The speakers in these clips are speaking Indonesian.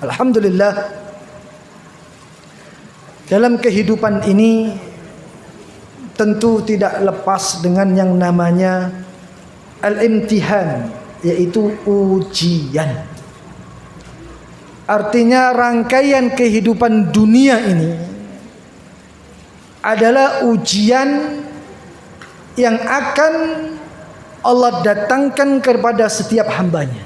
Alhamdulillah, dalam kehidupan ini tentu tidak lepas dengan yang namanya al-imtihan, yaitu ujian. Artinya rangkaian kehidupan dunia ini adalah ujian yang akan Allah datangkan kepada setiap hambanya.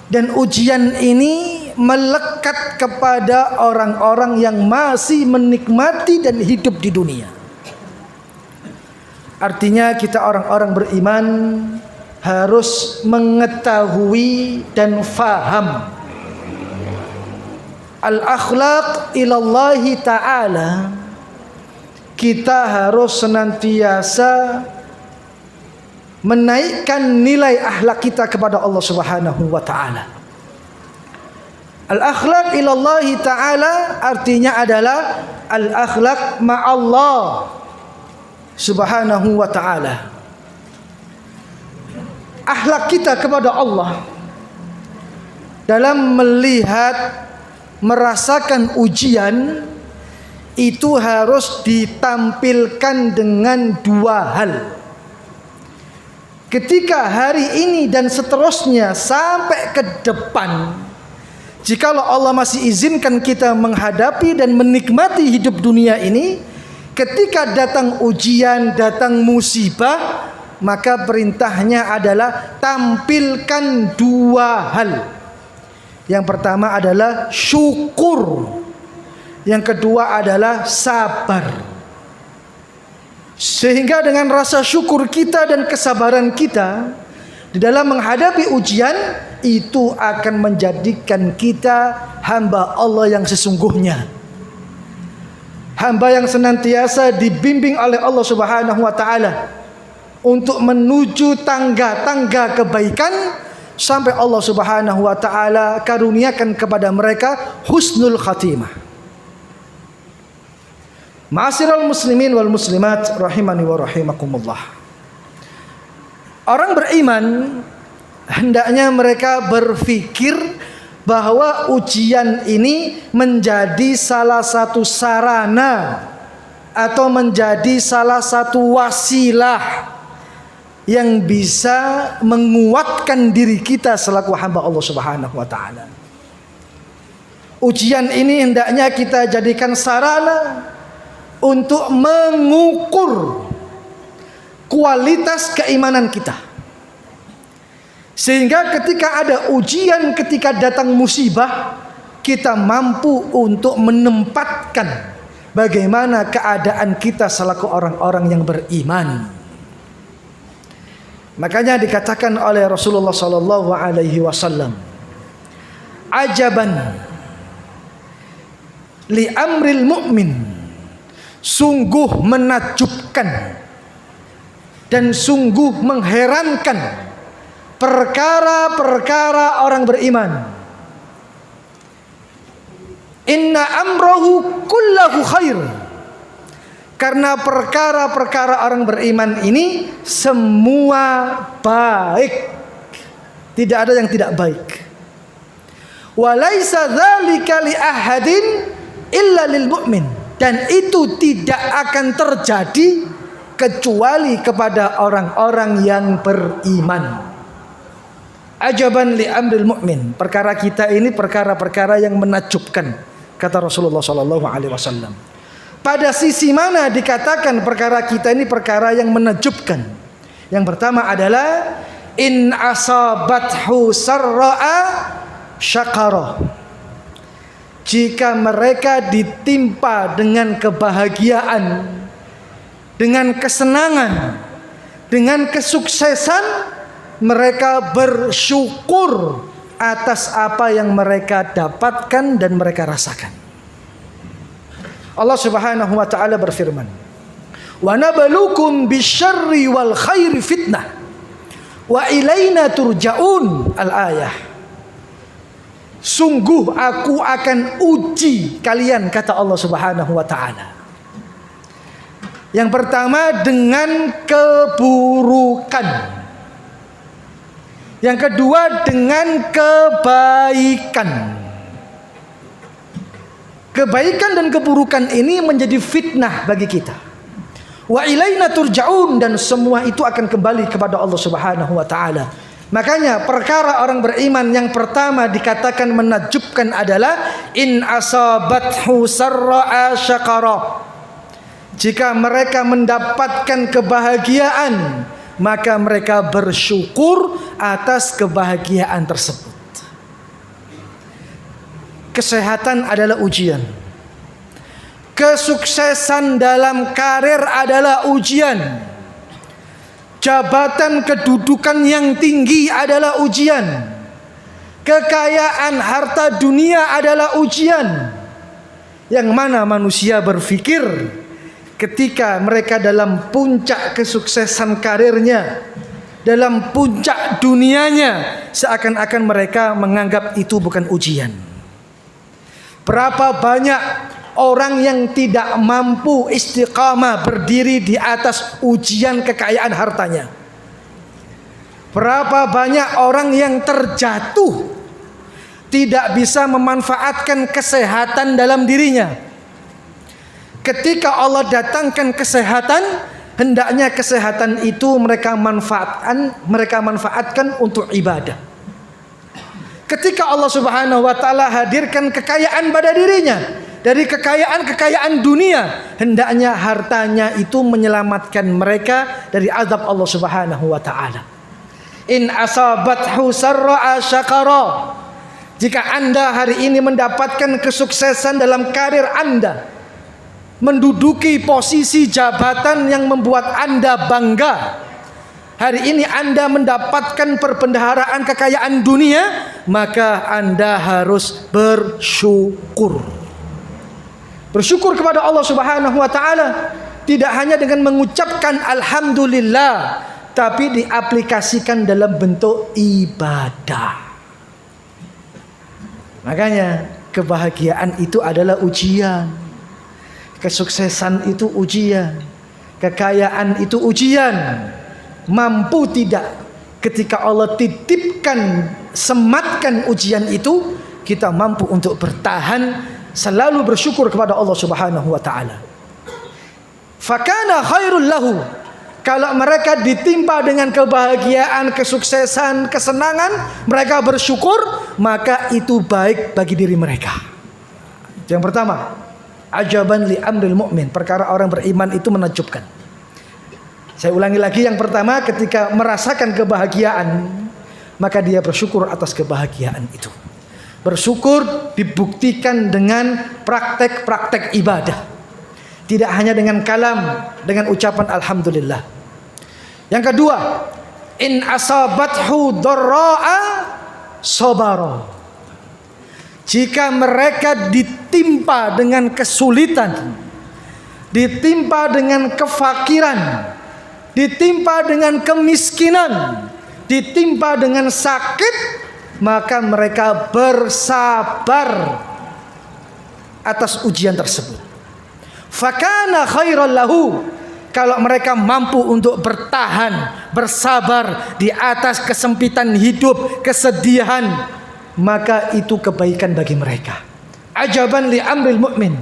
Dan ujian ini melekat kepada orang-orang yang masih menikmati dan hidup di dunia. Artinya kita orang-orang beriman harus mengetahui dan faham al-akhlaq ilallahi ta'ala. Kita harus senantiasa menaikkan nilai akhlak kita kepada Allah Subhanahu wa taala. Al-akhlaq ilallahi ta'ala artinya adalah al-akhlaq ma'allah Subhanahu wa ta'ala. Akhlak kita kepada Allah dalam melihat, merasakan ujian itu harus ditampilkan dengan dua hal. Ketika hari ini dan seterusnya sampai ke depan, jikalau Allah masih izinkan kita menghadapi dan menikmati hidup dunia ini, ketika datang ujian, datang musibah, maka perintahnya adalah tampilkan dua hal. Yang pertama adalah syukur, yang kedua adalah sabar. Sehingga dengan rasa syukur kita dan kesabaran kita di dalam menghadapi ujian, itu akan menjadikan kita hamba Allah yang sesungguhnya, hamba yang senantiasa dibimbing oleh Allah Subhanahu wa taala untuk menuju tangga-tangga kebaikan, sampai Allah Subhanahu wa taala karuniakan kepada mereka husnul khatimah. Ma'asyiral muslimin wal muslimat rahimani wa rahimakumullah. Orang beriman hendaknya mereka berpikir bahwa ujian ini menjadi salah satu sarana atau menjadi salah satu wasilah yang bisa menguatkan diri kita selaku hamba Allah Subhanahu wa taala. Ujian ini hendaknya kita jadikan sarana untuk mengukur kualitas keimanan kita. Sehingga ketika ada ujian, ketika datang musibah, kita mampu untuk menempatkan bagaimana keadaan kita selaku orang-orang yang beriman. Makanya dikatakan oleh Rasulullah sallallahu alaihi wasallam, ajaban li amril mu'min, sungguh menakjubkan dan sungguh mengherankan perkara-perkara orang beriman. Inna amrahu kullahu khair. Karena perkara-perkara orang beriman ini semua baik, tidak ada yang tidak baik. Walaisa dzalika li ahadin illa lil mu'min, dan itu tidak akan terjadi kecuali kepada orang-orang yang beriman. Ajaban li amril mu'min, perkara kita ini perkara-perkara yang menakjubkan, kata Rasulullah sallallahu alaihi wasallam. Pada sisi mana dikatakan perkara kita ini perkara yang menakjubkan? Yang pertama adalah in asabathu sarra'a syakara. Jika mereka ditimpa dengan kebahagiaan, dengan kesenangan, dengan kesuksesan, mereka bersyukur atas apa yang mereka dapatkan dan mereka rasakan. Allah Subhanahu wa taala berfirman, "Wa nabluukum bisyarri wal khairi fitnah wa ilaina turja'un." Al-ayah. Sungguh aku akan uji kalian, kata Allah Subhanahu wa taala. Yang pertama dengan keburukan. Yang kedua dengan kebaikan. Kebaikan dan keburukan ini menjadi fitnah bagi kita. Wa ilaina turja'un, dan semua itu akan kembali kepada Allah Subhanahu wa taala. Makanya perkara orang beriman yang pertama dikatakan menakjubkan adalah in asabathu sarra'a syakara. Jika mereka mendapatkan kebahagiaan, maka mereka bersyukur atas kebahagiaan tersebut. Kesehatan adalah ujian. Kesuksesan dalam karir adalah ujian. Jabatan kedudukan yang tinggi adalah ujian. Kekayaan harta dunia adalah ujian. Yang mana manusia berpikir ketika mereka dalam puncak kesuksesan karirnya, dalam puncak dunianya, seakan-akan mereka menganggap itu bukan ujian. Berapa banyak orang yang tidak mampu istiqamah berdiri di atas ujian kekayaan hartanya. Berapa banyak orang yang terjatuh, tidak bisa memanfaatkan kesehatan dalam dirinya. Ketika Allah datangkan kesehatan, hendaknya kesehatan itu mereka manfaatkan untuk ibadah. Ketika Allah Subhanahu wa taala hadirkan kekayaan pada dirinya, dari kekayaan dunia, hendaknya hartanya itu menyelamatkan mereka dari azab Allah Subhanahu wa taala. In asabathu sarra'a syakara. Jika Anda hari ini mendapatkan kesuksesan dalam karir Anda, menduduki posisi jabatan yang membuat Anda bangga, hari ini Anda mendapatkan perbendaharaan kekayaan dunia, maka Anda harus bersyukur. Bersyukur kepada Allah Subhanahu wa taala, tidak hanya dengan mengucapkan alhamdulillah, tapi diaplikasikan dalam bentuk ibadah. Makanya kebahagiaan itu adalah ujian. Kesuksesan itu ujian. Kekayaan itu ujian. Mampu tidak ketika Allah titipkan, sematkan ujian itu, kita mampu untuk bertahan, selalu bersyukur kepada Allah Subhanahu wa taala. Fakana khairul lahu. Kalau mereka ditimpa dengan kebahagiaan, kesuksesan, kesenangan, mereka bersyukur, maka itu baik bagi diri mereka. Yang pertama, ajaban li amril mu'min. Perkara orang beriman itu menakjubkan. Saya ulangi lagi, yang pertama, ketika merasakan kebahagiaan, maka dia bersyukur atas kebahagiaan itu. Bersyukur dibuktikan dengan praktek-praktek ibadah. Tidak hanya dengan kalam, dengan ucapan alhamdulillah. Yang kedua, in asabathu dharra'a sabara. Jika mereka ditimpa dengan kesulitan, ditimpa dengan kefakiran, ditimpa dengan kemiskinan, ditimpa dengan sakit, maka mereka bersabar atas ujian tersebut. Fakana khairan lahu. Kalau mereka mampu untuk bertahan, bersabar di atas kesempitan hidup, kesedihan, maka itu kebaikan bagi mereka. Ajaban li amril mu'min.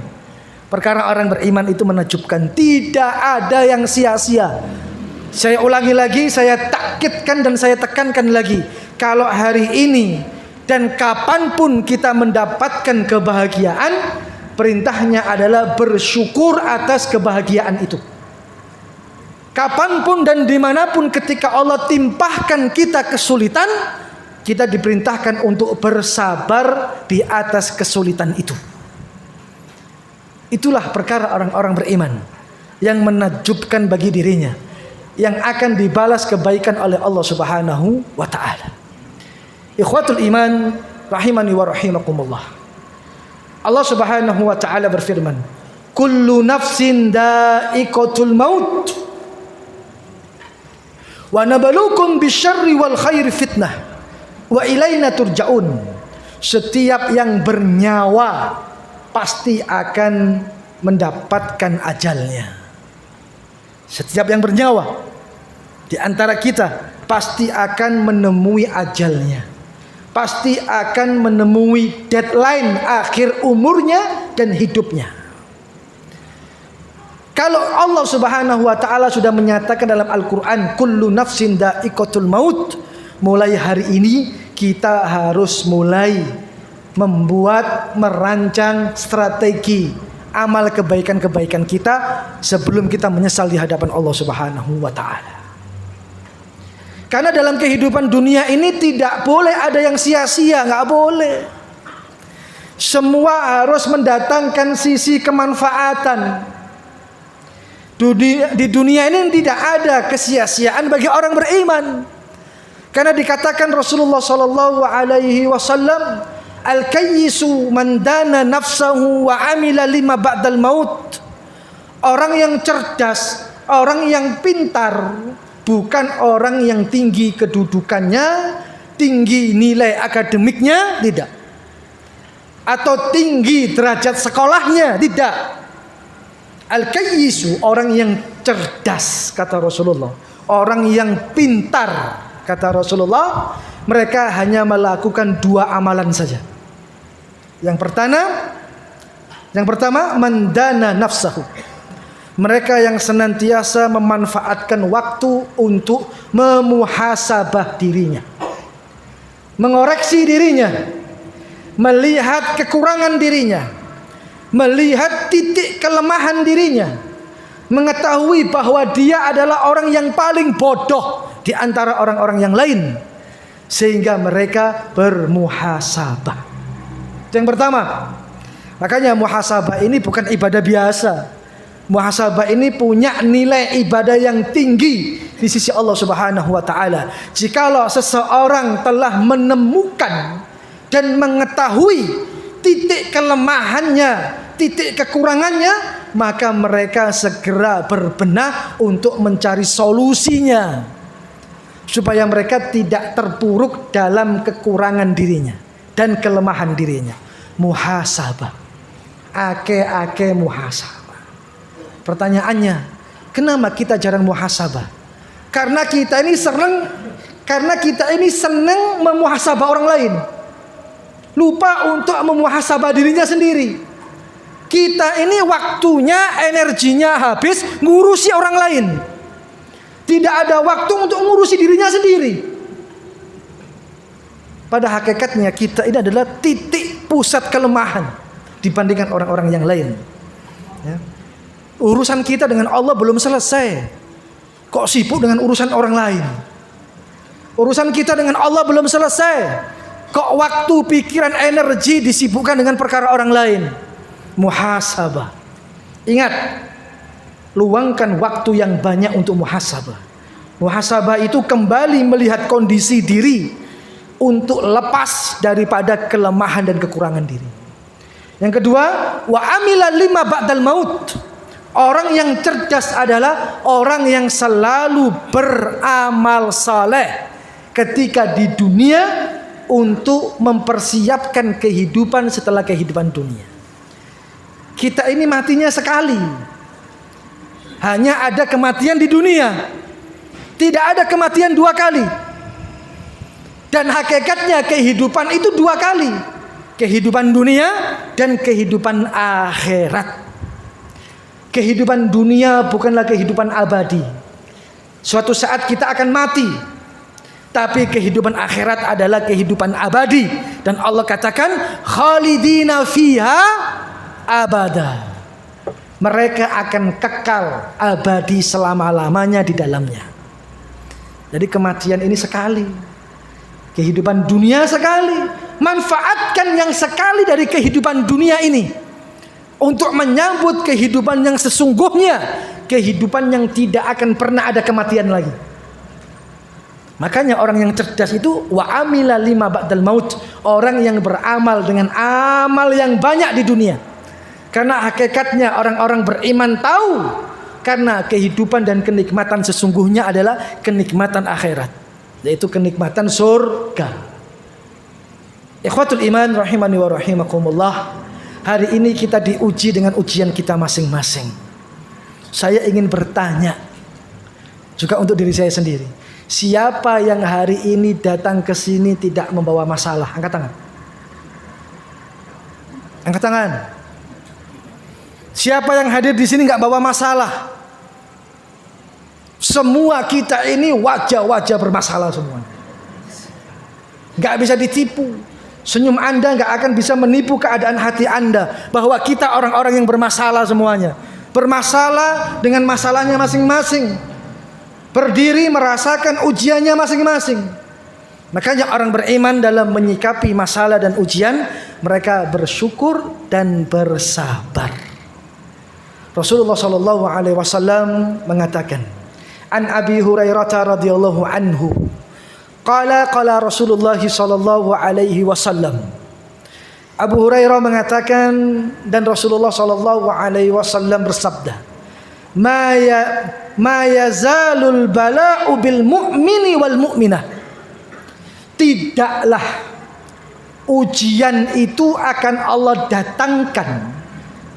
Perkara orang beriman itu menakjubkan. Tidak ada yang sia-sia. Saya ulangi lagi, saya takkidkan dan saya tekankan lagi. Kalau hari ini dan kapanpun kita mendapatkan kebahagiaan, perintahnya adalah bersyukur atas kebahagiaan itu. Kapanpun dan dimanapun ketika Allah timpahkan kita kesulitan, kita diperintahkan untuk bersabar di atas kesulitan itu. Itulah perkara orang-orang beriman yang menakjubkan bagi dirinya, yang akan dibalas kebaikan oleh Allah Subhanahu wa taala. Ikhwatul iman rahimani wa rahimakumullah. Allah Subhanahu wa taala berfirman, "Kullu nafsin dha'iqatul maut wa nabluukum bisyarri wal khairi fitnah wa ilaina turja'un." setiap yang bernyawa pasti akan mendapatkan ajalnya. Setiap yang bernyawa di antara kita pasti akan menemui ajalnya, pasti akan menemui deadline akhir umurnya dan hidupnya. Kalau Allah Subhanahu wa taala sudah menyatakan dalam Al-Qur'an, kullu nafsin dha'iqatul maut, mulai hari ini kita harus mulai membuat, merancang strategi amal kebaikan-kebaikan kita sebelum kita menyesal di hadapan Allah Subhanahu wa taala. Karena dalam kehidupan dunia ini tidak boleh ada yang sia-sia, nggak boleh. Semua harus mendatangkan sisi kemanfaatan. Di dunia ini tidak ada kesia-siaan bagi orang beriman. Karena dikatakan Rasulullah sallallahu alaihi wasallam, al-kayyisu man dana nafsahu wa amila lima ba'dal maut. Orang yang cerdas, orang yang pintar, bukan orang yang tinggi kedudukannya, tinggi nilai akademiknya, tidak. Atau tinggi derajat sekolahnya, tidak. Al-kayyisu, orang yang cerdas, kata Rasulullah. Orang yang pintar, kata Rasulullah. Mereka hanya melakukan 2 amalan saja. Yang pertama, mandana nafsahu. Mereka yang senantiasa memanfaatkan waktu untuk memuhasabah dirinya, mengoreksi dirinya, melihat kekurangan dirinya, melihat titik kelemahan dirinya, mengetahui bahwa dia adalah orang yang paling bodoh di antara orang-orang yang lain, sehingga mereka bermuhasabah. Yang pertama, makanya muhasabah ini bukan ibadah biasa. Muhasabah ini punya nilai ibadah yang tinggi di sisi Allah Subhanahu wa taala. Jikalau seseorang telah menemukan dan mengetahui titik kelemahannya, titik kekurangannya, maka mereka segera berbenah untuk mencari solusinya, supaya mereka tidak terpuruk dalam kekurangan dirinya dan kelemahan dirinya. Muhasabah, ake muhasabah. Pertanyaannya, kenapa kita jarang muhasabah? Karena kita ini senang memuhasabah orang lain, lupa untuk memuhasabah dirinya sendiri. Kita ini waktunya, energinya habis ngurusi orang lain, tidak ada waktu untuk ngurusi dirinya sendiri. Pada hakikatnya kita ini adalah titik pusat kelemahan dibandingkan orang-orang yang lain, ya. Urusan kita dengan Allah belum selesai, kok sibuk dengan urusan orang lain. Urusan kita dengan Allah belum selesai, kok waktu, pikiran, energi disibukkan dengan perkara orang lain. Muhasabah. Ingat, luangkan waktu yang banyak untuk muhasabah. Muhasabah itu kembali melihat kondisi diri untuk lepas daripada kelemahan dan kekurangan diri. Yang kedua, wa amila lima ba'dal maut. Orang yang cerdas adalah orang yang selalu beramal saleh ketika di dunia untuk mempersiapkan kehidupan setelah kehidupan dunia. Kita ini matinya sekali. Hanya ada kematian di dunia, tidak ada kematian 2 kali. Dan hakikatnya kehidupan itu 2 kali, kehidupan dunia dan kehidupan akhirat. Kehidupan dunia bukanlah kehidupan abadi. Suatu saat kita akan mati. Tapi kehidupan akhirat adalah kehidupan abadi. Dan Allah katakan khalidina fiha abada. Mereka akan kekal abadi selama-lamanya di dalamnya. Jadi kematian ini sekali, kehidupan dunia sekali. Manfaatkan yang sekali dari kehidupan dunia ini untuk menyambut kehidupan yang sesungguhnya, kehidupan yang tidak akan pernah ada kematian lagi. Makanya orang yang cerdas itu wa amila lima ba'dal maut, orang yang beramal dengan amal yang banyak di dunia. Karena hakikatnya orang-orang beriman tahu, karena kehidupan dan kenikmatan sesungguhnya adalah kenikmatan akhirat, yaitu kenikmatan surga. Ikhwatul iman rahimani wa rahimakumullah. Hari ini kita diuji dengan ujian kita masing-masing. Saya ingin bertanya juga untuk diri saya sendiri. Siapa yang hari ini datang ke sini tidak membawa masalah? Angkat tangan. Angkat tangan. Siapa yang hadir di sini nggak bawa masalah? Semua kita ini wajah-wajah bermasalah semua. Nggak bisa ditipu. Senyum Anda nggak akan bisa menipu keadaan hati Anda bahwa kita orang-orang yang bermasalah semuanya. Bermasalah dengan masalahnya masing-masing. Berdiri merasakan ujiannya masing-masing. Makanya orang beriman dalam menyikapi masalah dan ujian, mereka bersyukur dan bersabar. Rasulullah sallallahu alaihi wasallam mengatakan, An Abi Hurairah radhiyallahu anhu, qala Rasulullah sallallahu alaihi wasallam. Abu Hurairah mengatakan dan Rasulullah sallallahu alaihi wasallam bersabda, Ma yazalul bala'u bil mu'mini wal mu'minah. Tidaklah ujian itu akan Allah datangkan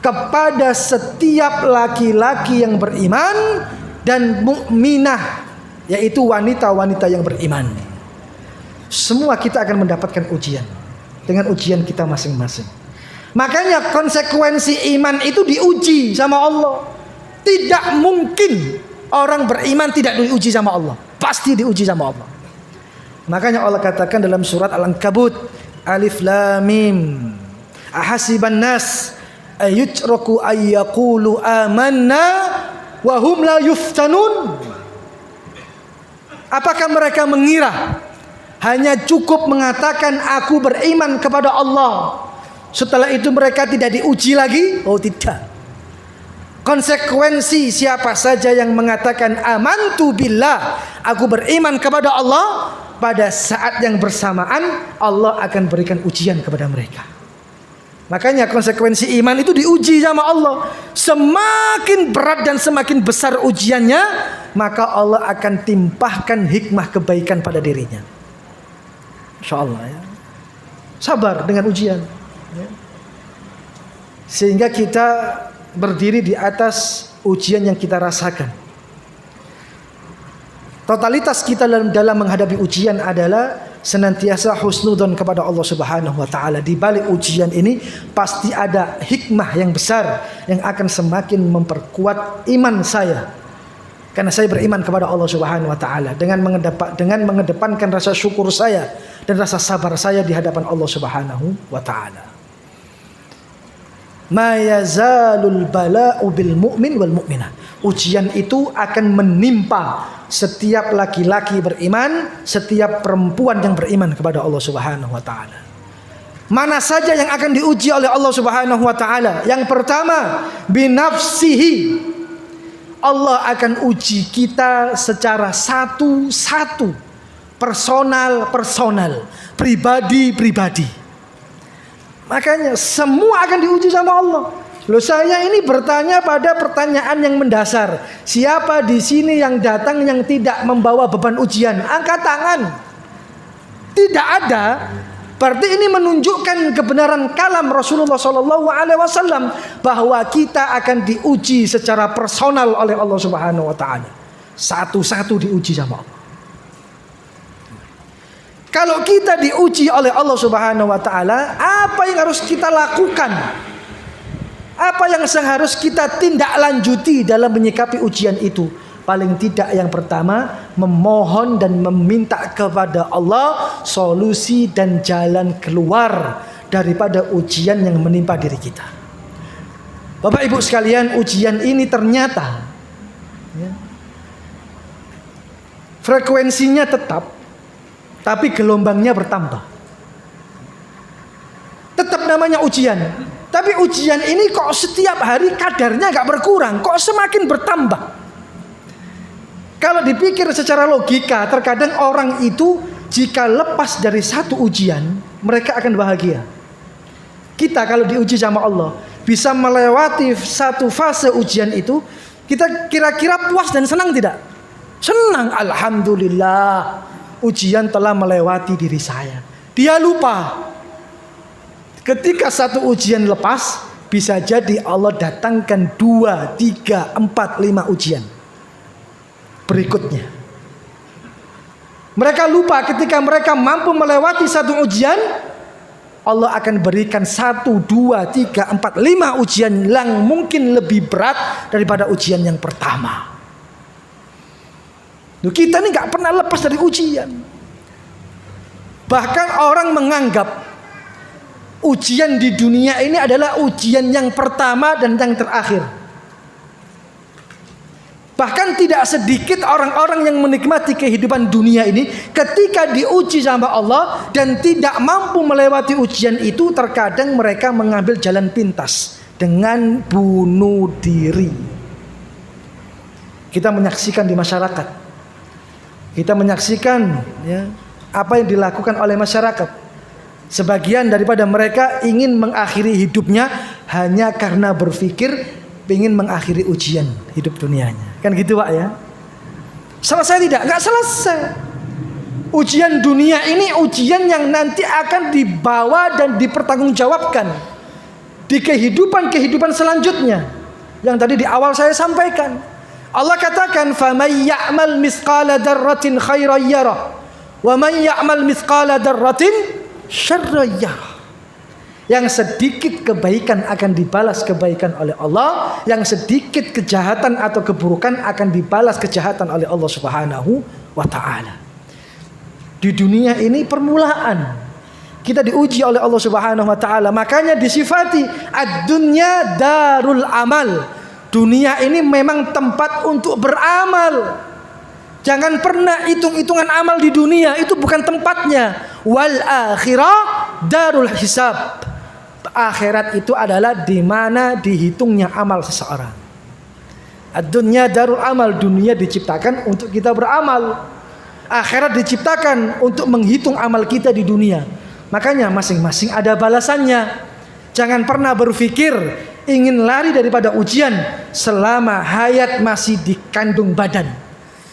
kepada setiap laki-laki yang beriman dan mukminah, yaitu wanita-wanita yang beriman. Semua kita akan mendapatkan ujian dengan ujian kita masing-masing. Makanya konsekuensi iman itu diuji sama Allah. Tidak mungkin orang beriman tidak diuji sama Allah. Pasti diuji sama Allah. Makanya Allah katakan dalam surat Al-Ankabut, Alif Lam Mim, ahasiban nas ayutraku ayyaqulu amanna wa hum la yuftanun. Apakah mereka mengira hanya cukup mengatakan aku beriman kepada Allah, setelah itu mereka tidak diuji lagi? Oh tidak. Konsekuensi siapa saja yang mengatakan amantu billah, aku beriman kepada Allah, pada saat yang bersamaan Allah akan berikan ujian kepada mereka. Makanya konsekuensi iman itu diuji sama Allah. Semakin berat dan semakin besar ujiannya, maka Allah akan timpahkan hikmah kebaikan pada dirinya. InsyaAllah ya. Sabar dengan ujian ya. Sehingga kita berdiri di atas ujian yang kita rasakan. Totalitas kita dalam menghadapi ujian adalah senantiasa husnudzon kepada Allah Subhanahu wa taala. Di balik ujian ini pasti ada hikmah yang besar yang akan semakin memperkuat iman saya. Karena saya beriman kepada Allah Subhanahu wa taala dengan mengedepankan rasa syukur saya dan rasa sabar saya di hadapan Allah Subhanahu wa taala. Ma yazalul bala'u bil mu'min wal mu'minah. Ujian itu akan menimpa setiap laki-laki beriman, setiap perempuan yang beriman kepada Allah Subhanahu wa taala. Mana saja yang akan diuji oleh Allah Subhanahu wa taala? Yang pertama, binafsihi. Allah akan uji kita secara satu-satu, personal, pribadi. Makanya semua akan diuji sama Allah. Loh, saya ini bertanya pada pertanyaan yang mendasar. Siapa di sini yang datang yang tidak membawa beban ujian? Angkat tangan. Tidak ada. Berarti ini menunjukkan kebenaran kalam Rasulullah SAW bahwa kita akan diuji secara personal oleh Allah Subhanahu wa taala. Satu-satu diuji sama Allah. Kalau kita diuji oleh Allah Subhanahu wa taala, apa yang harus kita lakukan? Apa yang harus kita tindak lanjuti dalam menyikapi ujian itu? Paling tidak yang pertama, memohon dan meminta kepada Allah solusi dan jalan keluar daripada ujian yang menimpa diri kita. Bapak Ibu sekalian, ujian ini ternyata frekuensinya tetap, tapi gelombangnya bertambah. Tetap namanya ujian, tapi ujian ini kok setiap hari kadarnya gak berkurang, kok semakin bertambah. Kalau dipikir secara logika, terkadang orang itu jika lepas dari satu ujian, mereka akan bahagia. Kita kalau diuji sama Allah, bisa melewati satu fase ujian itu, kita kira-kira puas dan senang tidak? Senang, alhamdulillah. Ujian telah melewati diri saya. Dia lupa Ketika satu ujian lepas, bisa jadi Allah datangkan 2, 3, 4, 5 ujian berikutnya. Mereka lupa ketika mereka mampu melewati satu ujian, Allah akan berikan 1, 2, 3, 4, 5 ujian yang mungkin lebih berat daripada ujian yang pertama. Kita ini gak pernah lepas dari ujian. Bahkan orang menganggap ujian di dunia ini adalah ujian yang pertama dan yang terakhir. Bahkan tidak sedikit orang-orang yang menikmati kehidupan dunia ini ketika diuji sama Allah dan tidak mampu melewati ujian itu, terkadang mereka mengambil jalan pintas dengan bunuh diri. Kita menyaksikan di masyarakat, kita menyaksikan ya, apa yang dilakukan oleh masyarakat. Sebagian daripada mereka ingin mengakhiri hidupnya hanya karena berpikir ingin mengakhiri ujian hidup dunianya. Kan gitu Pak ya. Selesai tidak? Enggak selesai. Ujian dunia ini ujian yang nanti akan dibawa dan dipertanggungjawabkan di kehidupan selanjutnya. Yang tadi di awal saya sampaikan. Allah katakan, "Faman ya'mal mithqala dzarratin khairan yarah, wa man ya'mal mithqala dzarratin syarran yarah." Yang sedikit kebaikan akan dibalas kebaikan oleh Allah, yang sedikit kejahatan atau keburukan akan dibalas kejahatan oleh Allah Subhanahu wa taala. Di dunia ini permulaan kita diuji oleh Allah Subhanahu wa taala. Makanya disifati ad-dunya darul amal. Dunia ini memang tempat untuk beramal. Jangan pernah hitung-hitungan amal di dunia, itu bukan tempatnya. Wal akhirah darul hisab. Akhirat itu adalah di mana dihitungnya amal seseorang. Ad-dunya darul amal, dunia diciptakan untuk kita beramal. Akhirat diciptakan untuk menghitung amal kita di dunia. Makanya masing-masing ada balasannya. Jangan pernah berpikir ingin lari daripada ujian selama hayat masih dikandung badan.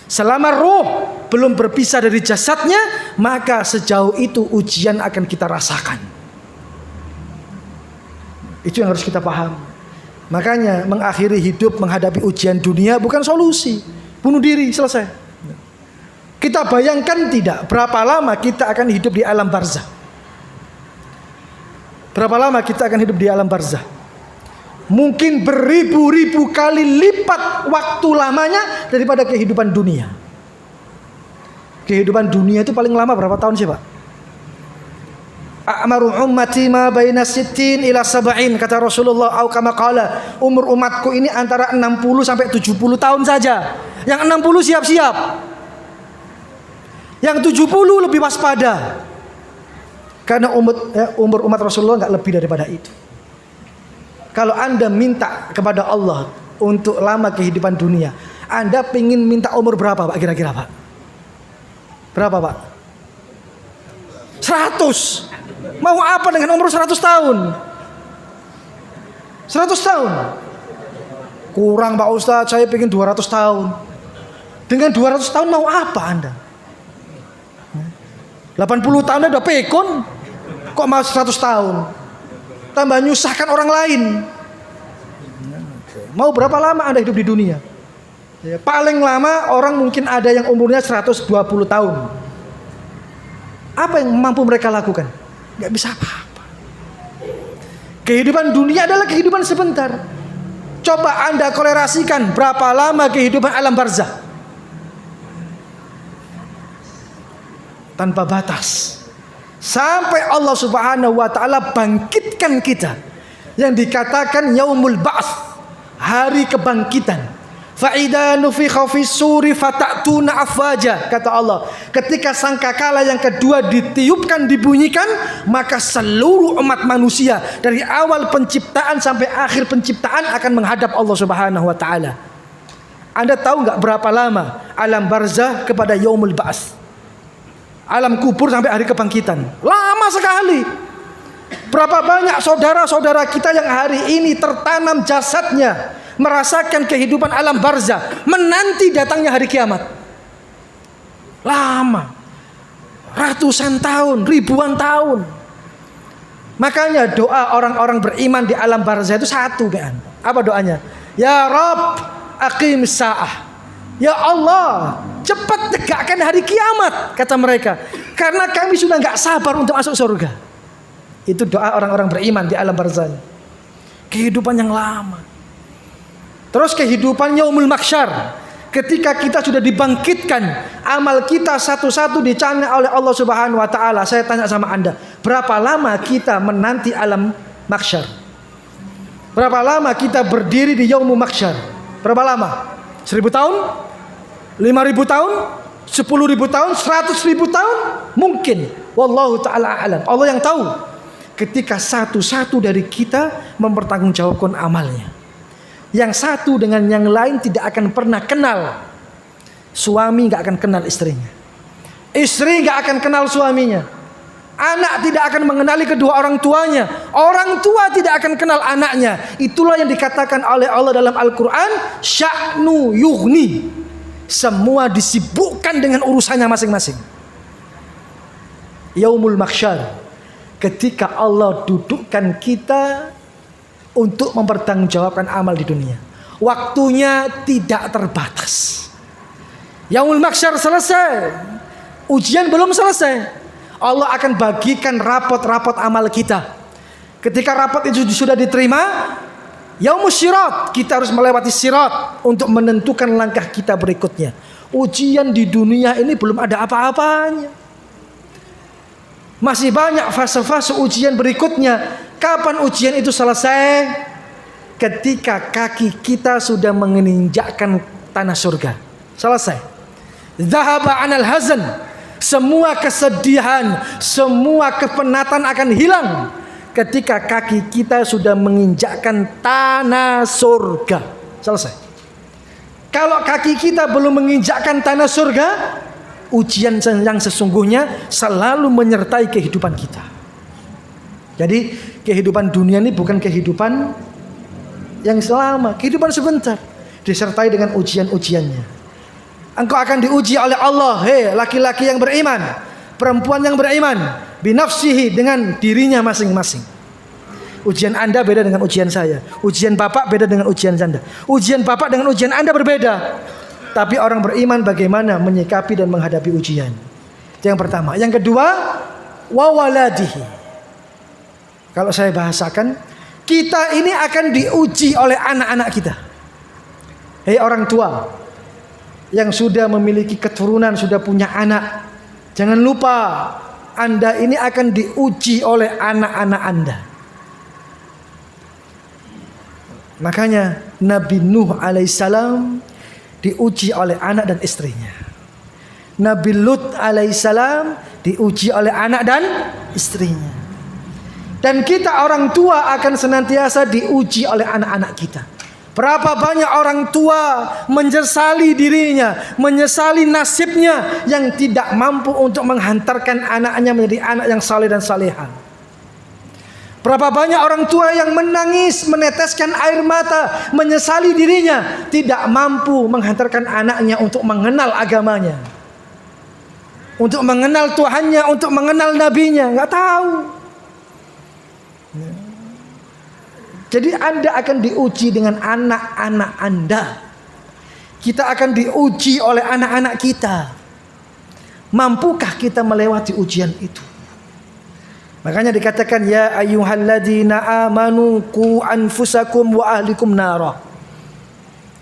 Selama roh belum berpisah dari jasadnya, maka sejauh itu ujian akan kita rasakan. Itu yang harus kita paham. Makanya mengakhiri hidup menghadapi ujian dunia bukan solusi. Bunuh diri, selesai. Kita bayangkan tidak berapa lama kita akan hidup di alam barzah. Berapa lama kita akan hidup di alam barzah? Mungkin beribu-ribu kali lipat waktu lamanya daripada kehidupan dunia. Kehidupan dunia itu paling lama berapa tahun sih Pak? A'maru ummati ma baina 60 ila 70, kata Rasulullah, au kama qala, umur umatku ini antara 60 sampai 70 tahun saja. Yang 60 siap-siap. Yang 70 lebih waspada. Karena umur umat Rasulullah enggak lebih daripada itu. Kalau Anda minta kepada Allah untuk lama kehidupan dunia, Anda ingin minta umur berapa Pak kira-kira Pak? Berapa Pak? 100. Mau apa dengan umur 100 tahun? 100 tahun? Kurang Pak Ustadz, saya ingin 200 tahun. Dengan 200 tahun mau apa Anda? 80 tahun udah pekon. Kok mau 100 tahun? Tambah nyusahkan orang lain. Mau berapa lama Anda hidup di dunia? Ya, paling lama orang mungkin ada yang umurnya 120 tahun. Apa yang mampu mereka lakukan? Gak bisa apa-apa. Kehidupan dunia adalah kehidupan sebentar. Coba Anda kolerasikan berapa lama kehidupan alam barzah. Tanpa batas. Sampai Allah Subhanahu wa taala bangkitkan kita. Yang dikatakan yaumul ba'ts, hari kebangkitan. Fa idza nufikha fis suri fatatuna afwaja, kata Allah. Ketika sangkakala yang kedua ditiupkan, dibunyikan, maka seluruh umat manusia dari awal penciptaan sampai akhir penciptaan akan menghadap Allah Subhanahu wa taala. Anda tahu enggak berapa lama alam barzah kepada yaumul ba'ts? Alam kubur sampai hari kebangkitan. Lama sekali. Berapa banyak saudara-saudara kita yang hari ini tertanam jasadnya, merasakan kehidupan alam barzah, menanti datangnya hari kiamat. Lama. Ratusan tahun, ribuan tahun. Makanya doa orang-orang beriman di alam barzah itu satu kan. Apa doanya? Ya Rabb aqim sa'ah. Ya Allah, cepat tegakkan hari kiamat, kata mereka. Karena kami sudah nggak sabar untuk masuk surga. Itu doa orang-orang beriman di alam barzah. Kehidupan yang lama. Terus kehidupan yaumul mahsyar. Ketika kita sudah dibangkitkan, amal kita satu-satu dicana oleh Allah Subhanahu wa taala. Saya tanya sama Anda, berapa lama kita menanti alam mahsyar? Berapa lama kita berdiri di yaumul mahsyar? Berapa lama? 1000 tahun? 5000 tahun? 10.000 tahun? 100.000 tahun? Mungkin. Wallahu taala a'lam. Allah yang tahu. Ketika satu-satu dari kita mempertanggungjawabkan amalnya. Yang satu dengan yang lain tidak akan pernah kenal. Suami gak akan kenal istrinya. Istri gak akan kenal suaminya. Anak tidak akan mengenali kedua orang tuanya. Orang tua tidak akan kenal anaknya. Itulah yang dikatakan oleh Allah dalam Al-Quran, sya'nu yughni. Semua disibukkan dengan urusannya masing-masing. Yaumul mahsyar. Ketika Allah dudukkan kita untuk mempertanggungjawabkan amal di dunia. Waktunya tidak terbatas. Yaumul mahsyar selesai. Ujian belum selesai. Allah akan bagikan rapot-rapot amal kita. Ketika rapot itu sudah diterima, yaumus syirat, kita harus melewati sirat untuk menentukan langkah kita berikutnya. Ujian di dunia ini belum ada apa-apanya. Masih banyak fase-fase ujian berikutnya. Kapan ujian itu selesai? Ketika kaki kita sudah menginjakkan tanah surga. Selesai. Zahaba anal hazan. Semua kesedihan, semua kepenatan akan hilang ketika kaki kita sudah menginjakkan tanah surga. Selesai. Kalau kaki kita belum menginjakkan tanah surga, ujian yang sesungguhnya selalu menyertai kehidupan kita. Jadi kehidupan dunia ini bukan kehidupan yang selama, kehidupan sebentar, disertai dengan ujian-ujiannya. Engkau akan diuji oleh Allah, hei laki-laki yang beriman, perempuan yang beriman, binafsihi, dengan dirinya masing-masing. Ujian Anda beda dengan ujian saya. Ujian Bapak beda dengan ujian Anda. Ujian Bapak dengan ujian Anda berbeda. Tapi orang beriman bagaimana menyikapi dan menghadapi ujian. Itu yang pertama. Yang kedua, wawaladihi. Kalau saya bahasakan, kita ini akan diuji oleh anak-anak kita. Hei orang tua yang sudah memiliki keturunan, sudah punya anak, jangan lupa Anda ini akan diuji oleh anak-anak Anda. Makanya Nabi Nuh alaihissalam diuji oleh anak dan istrinya. Nabi Lut alaihissalam diuji oleh anak dan istrinya. Dan kita orang tua akan senantiasa diuji oleh anak-anak kita. Berapa banyak orang tua menyesali dirinya, menyesali nasibnya yang tidak mampu untuk menghantarkan anaknya menjadi anak yang saleh dan salehah. Berapa banyak orang tua yang menangis, meneteskan air mata, menyesali dirinya tidak mampu menghantarkan anaknya untuk mengenal agamanya, untuk mengenal Tuhannya, untuk mengenal nabinya, nggak tahu. Jadi Anda akan diuji dengan anak-anak Anda. Kita akan diuji oleh anak-anak kita. Mampukah kita melewati ujian itu? Makanya dikatakan ya ayyuhalladzina amanu qu anfusakum wa ahlikum nara.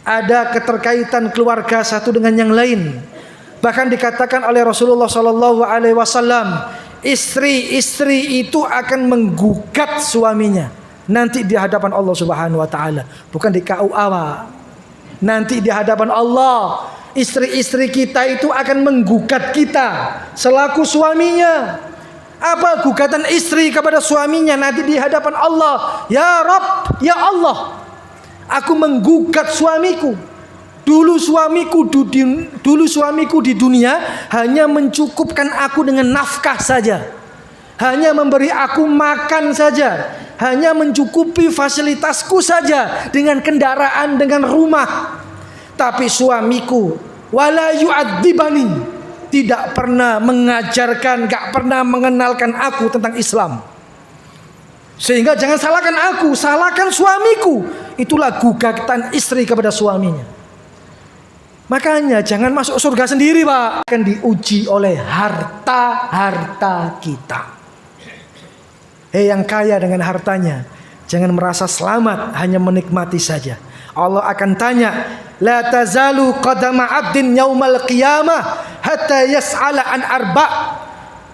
Ada keterkaitan keluarga satu dengan yang lain. Bahkan dikatakan oleh Rasulullah sallallahu alaihi wasallam, istri-istri itu akan menggugat suaminya nanti di hadapan Allah Subhanahu wa taala, bukan di KUA. Nanti di hadapan Allah, istri-istri kita itu akan menggugat kita selaku suaminya. Apa gugatan istri kepada suaminya nanti di hadapan Allah? Ya Rabb, ya Allah, aku menggugat suamiku. Dulu suamiku di dunia hanya mencukupkan aku dengan nafkah saja, hanya memberi aku makan saja, hanya mencukupi fasilitasku saja dengan kendaraan, dengan rumah. Tapi suamiku wala yu'adzibani, tidak pernah mengajarkan, gak pernah mengenalkan aku tentang Islam. Sehingga jangan salahkan aku, salahkan suamiku. Itulah gugatan istri kepada suaminya. Makanya jangan masuk surga sendiri, Pak. Akan diuji oleh harta-harta kita. Yang kaya dengan hartanya, jangan merasa selamat hanya menikmati saja. Allah akan tanya, la tazalu qadama 'abdin yaumal qiyamah hatta yas'ala an arba'.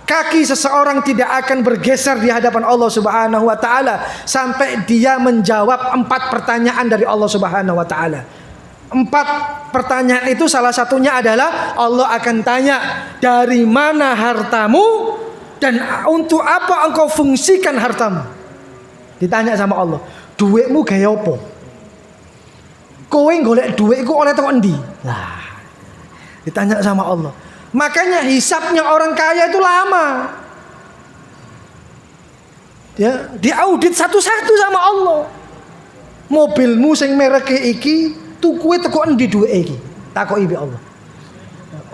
Kaki seseorang tidak akan bergeser di hadapan Allah Subhanahu wa taala sampai dia menjawab 4 pertanyaan dari Allah Subhanahu wa taala. 4 pertanyaan itu salah satunya adalah Allah akan tanya, dari mana hartamu dan untuk apa engkau fungsikan hartamu. Ditanya sama Allah, duitmu gaya apa? Kowe golek duit iku oleh teko endi? Lah, ditanya sama Allah. Makanya hisapnya orang kaya itu lama. Ya, diaudit satu-satu sama Allah. Mobilmu sing merek iki tuku teko endi duwe iki? Takoki be Allah.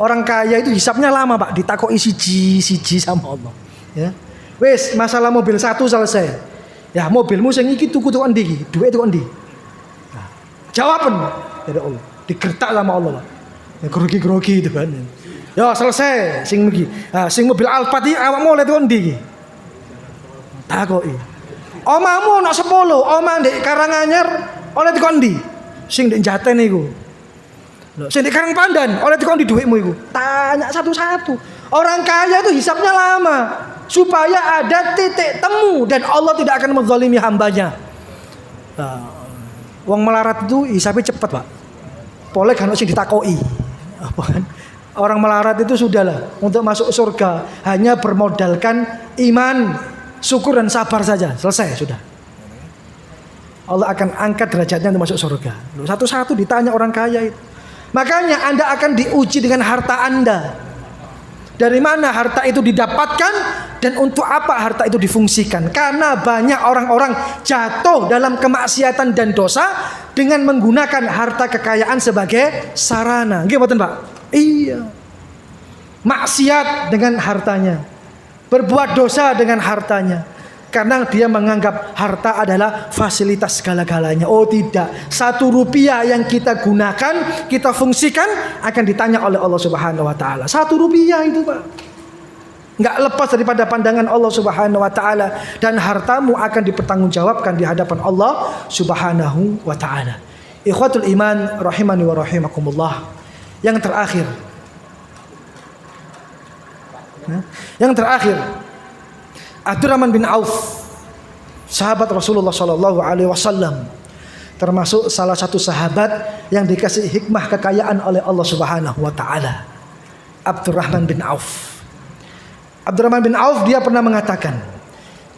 Orang kaya itu hisapnya lama, Pak, ditakoki siji-siji sama Allah. Ya. Wis, masalah mobil satu selesai. Ya, mobilmu sing iki tuku teko endi iki? Duwe teko endi? Nah, jawaban dari Allah. Digertak sama Allah, Pak. Ya grogi-grogi itu kan. Ya selesai sing iki. Nah, sing mobil Alphard iki awakmu oleh teko endi iki? Takoki. Omamu ana 10, omah ndek Karanganyar oleh teko endi? Sing ndek Jaten iku. Lho, sing ndek Karangpandan oleh teko endi dhuwitmu iku? Tanya satu-satu. Orang kaya itu hisapnya lama supaya ada titik temu dan Allah tidak akan menzalimi hambanya. Nah, wong melarat itu hisapnya cepat, Pak. Boleh kan sing ditakoki. Apa kan? Orang melarat itu sudahlah untuk masuk surga hanya bermodalkan iman, syukur dan sabar saja. Selesai sudah. Allah akan angkat derajatnya untuk masuk surga. Satu-satu ditanya orang kaya itu. Makanya Anda akan diuji dengan harta Anda. Dari mana harta itu didapatkan dan untuk apa harta itu difungsikan. Karena banyak orang-orang jatuh dalam kemaksiatan dan dosa dengan menggunakan harta kekayaan sebagai sarana. Nggih mboten, Pak? Iya. Maksiat dengan hartanya, berbuat dosa dengan hartanya, karena dia menganggap harta adalah fasilitas segala-galanya. Oh tidak, 1 rupiah yang kita gunakan, kita fungsikan akan ditanya oleh Allah Subhanahu wa taala. 1 rupiah itu, Pak, nggak lepas daripada pandangan Allah Subhanahu wa taala, dan hartamu akan dipertanggungjawabkan di hadapan Allah Subhanahu wa taala. Ikhwatul iman rahimani wa rahimakumullah. Yang terakhir, Abdurrahman bin Auf, sahabat Rasulullah Shallallahu Alaihi Wasallam, termasuk salah satu sahabat yang dikasih hikmah kekayaan oleh Allah Subhanahu Wa Taala. Abdurrahman bin Auf. Abdurrahman bin Auf dia pernah mengatakan,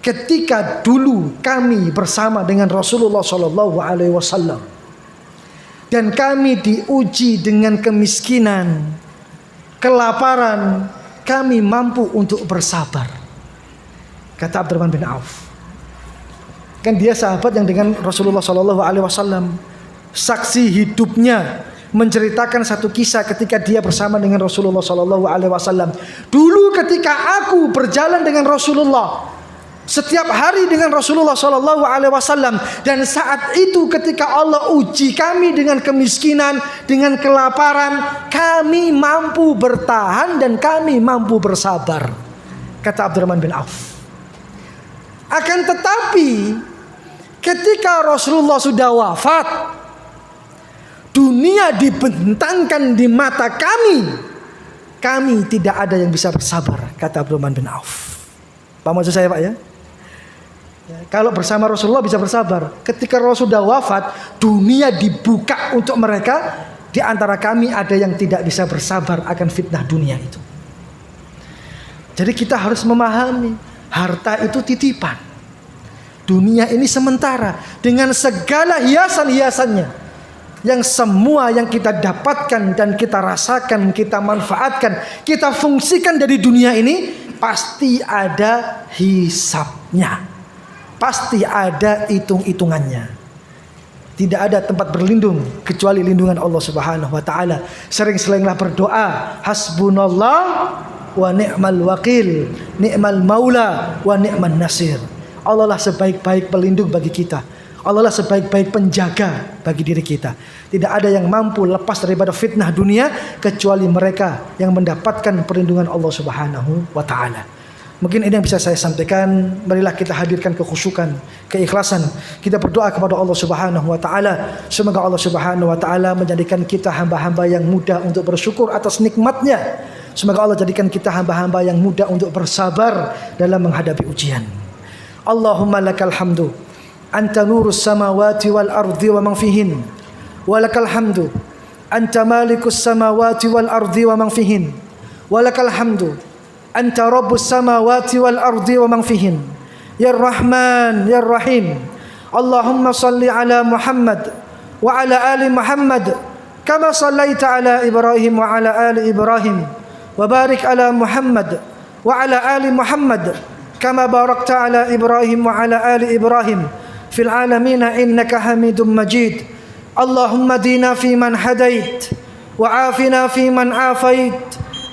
ketika dulu kami bersama dengan Rasulullah Shallallahu Alaihi Wasallam dan kami diuji dengan kemiskinan, kelaparan, kami mampu untuk bersabar. Kata Abdurrahman bin Auf. Kan dia sahabat yang dengan Rasulullah Shallallahu Alaihi Wasallam saksi hidupnya, menceritakan satu kisah ketika dia bersama dengan Rasulullah Shallallahu Alaihi Wasallam. Dulu ketika aku berjalan dengan Rasulullah, setiap hari dengan Rasulullah Shallallahu Alaihi Wasallam, dan saat itu ketika Allah uji kami dengan kemiskinan, dengan kelaparan, kami mampu bertahan dan kami mampu bersabar. Kata Abdurrahman bin Auf. Akan tetapi ketika Rasulullah sudah wafat, dunia dibentangkan di mata kami, kami tidak ada yang bisa bersabar. Kata Abdurrahman bin Auf. Paham maksud saya, Pak, ya? Kalau bersama Rasulullah bisa bersabar, ketika Rasulullah wafat, dunia dibuka untuk mereka. Di antara kami ada yang tidak bisa bersabar akan fitnah dunia itu. Jadi kita harus memahami, harta itu titipan. Dunia ini sementara, dengan segala hiasan-hiasannya, yang semua yang kita dapatkan dan kita rasakan, kita manfaatkan, kita fungsikan dari dunia ini, pasti ada hisapnya. Pasti ada hitung-hitungannya. Tidak ada tempat berlindung kecuali lindungan Allah Subhanahu wa taala. Sering-seringlah berdoa, hasbunallah wa ni'mal wakil, ni'mal maula wa ni'man nasir. Allah lah sebaik-baik pelindung bagi kita. Allah lah sebaik-baik penjaga bagi diri kita. Tidak ada yang mampu lepas daripada fitnah dunia kecuali mereka yang mendapatkan perlindungan Allah Subhanahu wa taala. Mungkin ini yang bisa saya sampaikan. Marilah kita hadirkan kekhusyukan, keikhlasan. Kita berdoa kepada Allah Subhanahu wa taala. Semoga Allah Subhanahu wa taala menjadikan kita hamba-hamba yang mudah untuk bersyukur atas nikmatnya. Semoga Allah jadikan kita hamba-hamba yang mudah untuk bersabar dalam menghadapi ujian. Allahumma lakal hamdu anta nurus samawati wal ardi wa man fihin. Wa lakal hamdu anta malikus samawati wal ardi wa man fihin. Wa lakal hamdu anta rabbus samawati wal ardi wa man fihin. Ya Rahman ya Rahim. Allahumma salli ala Muhammad wa ala ali Muhammad kama sallaita ala Ibrahim wa ala ali Ibrahim. Wa barik ala Muhammad wa ala ali Muhammad kama barakta ala Ibrahim wa ala ali Ibrahim fil alamin innaka Hamidum Majid. Allahumma dina fi man hadait wa afina fi man afait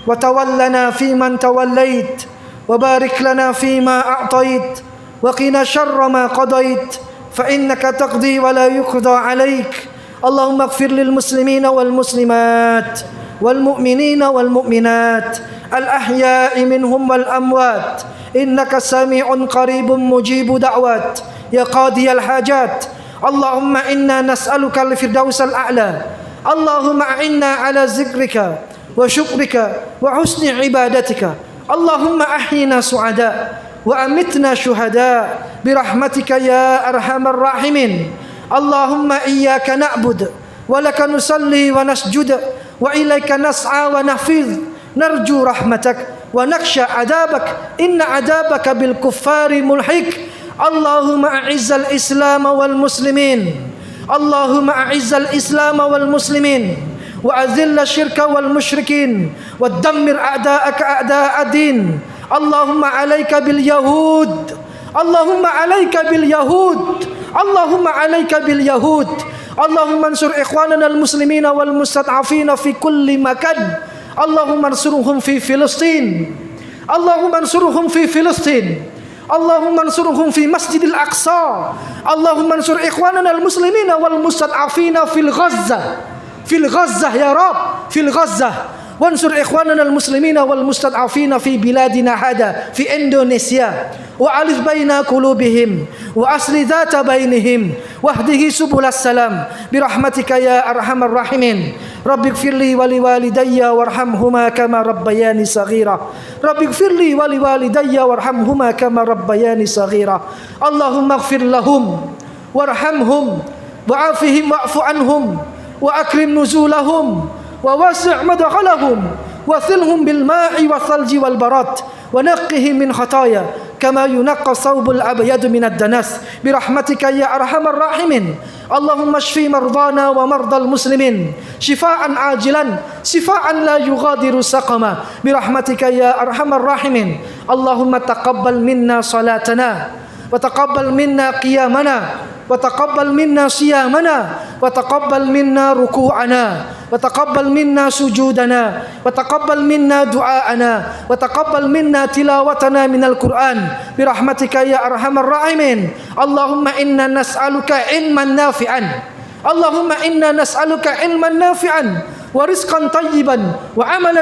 وتولنا فيمن توليت وبارك لنا فيما أعطيت وقنا شر ما قضيت فإنك تقضي ولا يقضى عليك. اللهم اغفر للمسلمين والمسلمات والمؤمنين والمؤمنات الأحياء منهم والأموات إنك سميع قريب مجيب دعوات يا قاضي الحاجات. اللهم إنا نسألك الفردوس الأعلى. اللهم أعنا على ذكرك وشكرك وحسن عبادتك. اللهم أحينا سعداء وأمتنا شهداء برحمتك يا أرحم الراحمين. اللهم إياك نعبد ولك نصلي ونسجد وإليك نسعى ونحفظ نرجو رحمتك ونخشى عذابك إن عذابك بالكفار ملحق. اللهم أعز الإسلام والمسلمين. اللهم أعز الإسلام والمسلمين وأذل الشرك والمشركين ودمر أعداءك أعداء الدين. اللهم عليك باليهود. اللهم عليك باليهود. اللهم عليك باليهود. اللهم انصر إخواننا المسلمين والمستضعفين في كل مكان. اللهم انصرهم في فلسطين. اللهم انصرهم في فلسطين. اللهم انصرهم في مسجد الأقصى. اللهم انصر إخواننا المسلمين والمستضعفين في غزة. في غزة يا رب في غزة. وانصر إخواننا المسلمين والمستضعفين في بلادنا هذا في إندونيسيا. وألف بين قلوبهم وأصل ذات بينهم واهده سبل السلام برحمتك يا أرحم الراحمين. رب اغفر لي ولوالدي وارحمهما كما ربياني صغيرا. رب اغفر لي ولوالدي وارحمهما كما ربياني صغيرا. اللهم اغفر لهم وارحمهم وعافهم واعف عنهم وأكرم نزولهم ووسع مدخلهم وثلهم بالماء والثلج والبرد ونقهم من خطايا كما ينقى الثوب الأبيض من الدنس برحمتك يا أرحم الراحمين. اللهم اشف مرضانا ومرضى المسلمين شفاء عاجلا شفاء لا يغادر سقما برحمتك يا أرحم الراحمين. اللهم تقبل منا صلاتنا وتقبل منا قيامنا وتقبل منا صيامنا وتقبل منا ركوعنا وتقبل منا سجودنا وتقبل منا دعاءنا وتقبل منا تلاوتنا من القرآن برحمتك يا أرحم الراحمين. اللهم إنا نسألك علما نافعا. اللهم إنا نسألك علما نافعا ورزقا طيبا وعملا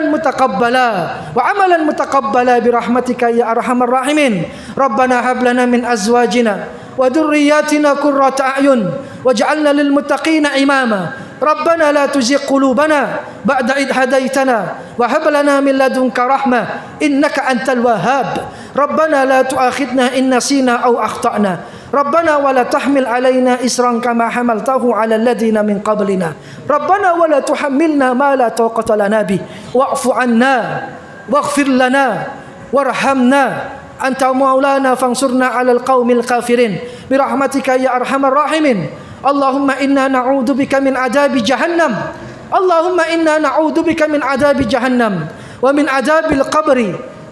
متقبلا برحمتك يا أرحم الراحمين. ربنا هب لنا من أزواجنا وذرياتنا قرة أعين واجعلنا للمتقين إماما. ربنا لا تزغ قلوبنا بعد إذ هديتنا وهب لنا من لدنك رحمة إنك أنت الوهاب. ربنا لا تؤاخذنا إن نسينا أو أخطأنا. ربنا ولا تحمل علينا إصرا كما حملته على الذين من قبلنا. ربنا ولا تحملنا ما لا طاقة لنا به واعف عنا واغفر لنا وارحمنا أنت مولانا فانصرنا على القوم الكافرين برحمتك يا أرحم الراحمين. اللهم إنا نعوذ بك من عذاب جهنم. اللهم إنا نعوذ بك من عذاب جهنم ومن عذاب القبر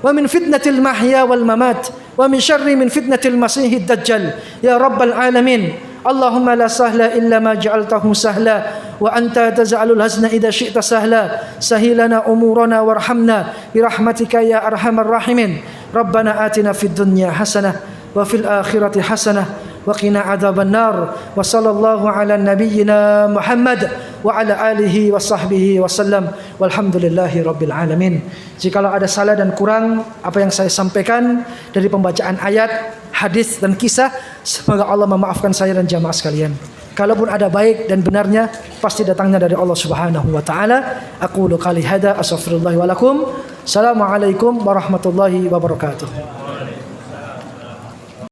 ومن فتنة المحيا والممات ومن شر من فتنة المسيح الدجال يا رب العالمين. اللهم لا سهل إلا ما جعلته سهلا وأنت تجعل الحزن إذا شئت سهلا. سهل لنا أمورنا وارحمنا برحمتك يا أرحم الراحمين. ربنا آتنا في الدنيا حسنة wa fil akhirati hasanah wa qina adzabannar. Wa sallallahu ala nabiyyina Muhammad wa ala alihi wa sahbihi wasallam. Walhamdulillahi rabbil alamin. Jikalau ada salah dan kurang apa yang saya sampaikan dari pembacaan ayat, hadis dan kisah, semoga Allah memaafkan saya dan jamaah sekalian. Kalaupun ada baik dan benarnya, pasti datangnya dari Allah Subhanahu wa taala. Aqulu qali hada astaghfirullah wa lakum. Assalamualaikum warahmatullahi wabarakatuh.